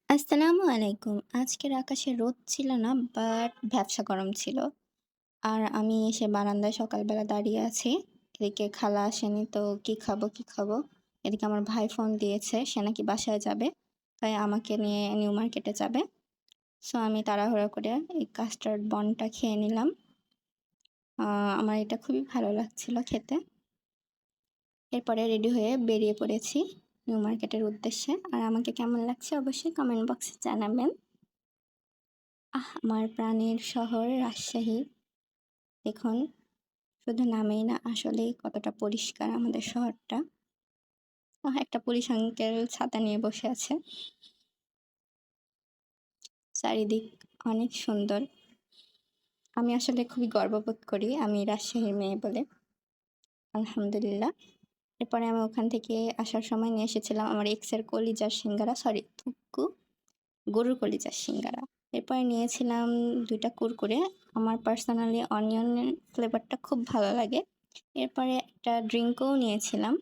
আসসালামু আলাইকুম। আজকের আকাশে রোদ ছিল না, বাট ভ্যাপসা গরম ছিল। আর আমি এসে বারান্দায় সকালবেলা দাঁড়িয়ে আছি। এদিকে খালা আসেনি, তো কি খাবো, কি খাবো? এদিকে আমার ভাই ফোন দিয়েছে, সে নাকি বাসায় যাবে। তাই আমাকে নিয়ে নিউ মার্কেটে যাবে। সো আমি তাড়াহুড়ো করে এই কাস্টার্ড বনটা খেয়ে নিলাম। আ আমার এটা খুবই ভালো লাগছিল খেতে। এরপরে রেডি হয়ে বেরিয়ে পড়েছি নিউ মার্কেটের উদ্দেশ্যে। আর আমাকে কেমন লাগছে অবশ্যই কমেন্ট বক্সে জানাবেন। আমার প্রাণের শহর রাজশাহী। দেখুন, শুধু নামেই না, আসলেই কতটা পরিষ্কার আমাদের শহরটা। একটা পুলিশ আঙ্কেল ছাতা নিয়ে বসে আছে। চারিদিক অনেক সুন্দর। আমি আসলে খুবই গর্ববোধ করি আমি রাজশাহীর মেয়ে বলে। আলহামদুলিল্লাহ। এরপরে আমি ওখান থেকে আসার সময় নিয়ে এসেছিলাম আমার এক্সের কলিজার সিঙ্গারা, সরি থুক্কু, গরুর কলিজার সিঙ্গারা। এরপরে নিয়েছিলাম ২ টা কুরকুরে। আমার পার্সোনালি অনিয়ন ফ্লেভারটা খুব ভালো লাগে। এরপরে একটা ড্রিংকও নিয়েছিলাম।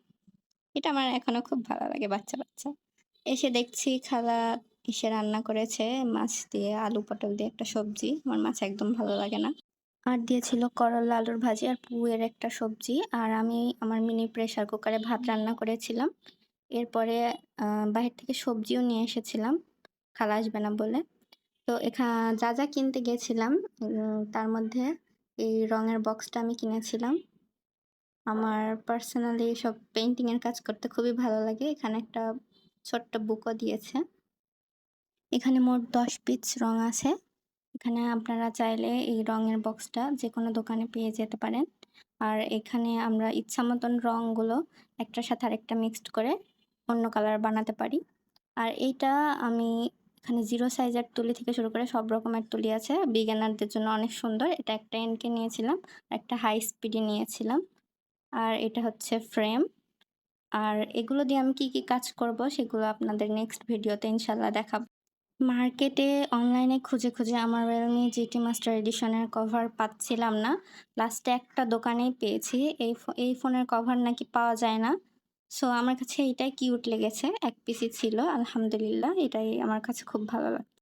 এটা আমার এখনো খুব ভালো লাগে, বাচ্চা, বাচ্চা। এসে দেখছি খালা ইসে রান্না করেছে মাছ দিয়ে, আলু পটল দিয়ে একটা সবজি। আমার মাছ একদম ভালো লাগে না। আর দিয়েছিল করলা আলুর ভাজি আর পুয়ের একটা সবজি। আর আমি আমার মিনি প্রেশার কুকারে ভাত রান্না করেছিলাম। এরপরে আ বাহির থেকে সবজিও নিয়ে এসেছিলাম, খালা আসবে না বলে। তো যা, যা কিনতে গেছিলাম তার মধ্যে এই রঙের বক্সটা আমি কিনেছিলাম। আমার পার্সোনালি এসব পেইন্টিং এর কাজ করতে খুবই ভালো লাগে। এখানে একটা ছোট্ট বুকও দিয়েছে। এখানে মোট ১০ পিস রং আছে। এখানে আপনারা চাইলে এই রঙের বক্সটা যেকোনো দোকানে পেয়ে যেতে পারেন। আর এখানে আমরা ইচ্ছা মতন রংগুলো একটার সাথে আরেকটা মিক্সড করে অন্য কালার বানাতে পারি। আর এইটা আমি এখানে 0 সাইজের তুলি থেকে শুরু করে সব রকমের তুলি আছে। বিগিনারদের জন্য অনেক সুন্দর। এটা একটা এনকে নিয়েছিলাম, একটা হাই স্পিডে নিয়েছিলাম। আর এটা হচ্ছে ফ্রেম। আর এগুলো দিয়ে আমি কি, কি কাজ করব সেগুলো আপনাদের নেক্সট ভিডিওতে ইনশাআল্লাহ দেখাবো। মার্কেটে অনলাইনে খুঁজে, খুঁজে আমার Realme GT Master Edition এর কভার পাচ্ছিলাম না। লাস্টে একটা দোকানেই পেয়েছি। এই ফোনের কভার নাকি পাওয়া যায় না। সো আমার কাছে এটাই কিউট লেগেছে। ১ পিসই ছিল। আলহামদুলিল্লাহ, এটাই আমার কাছে খুব ভালো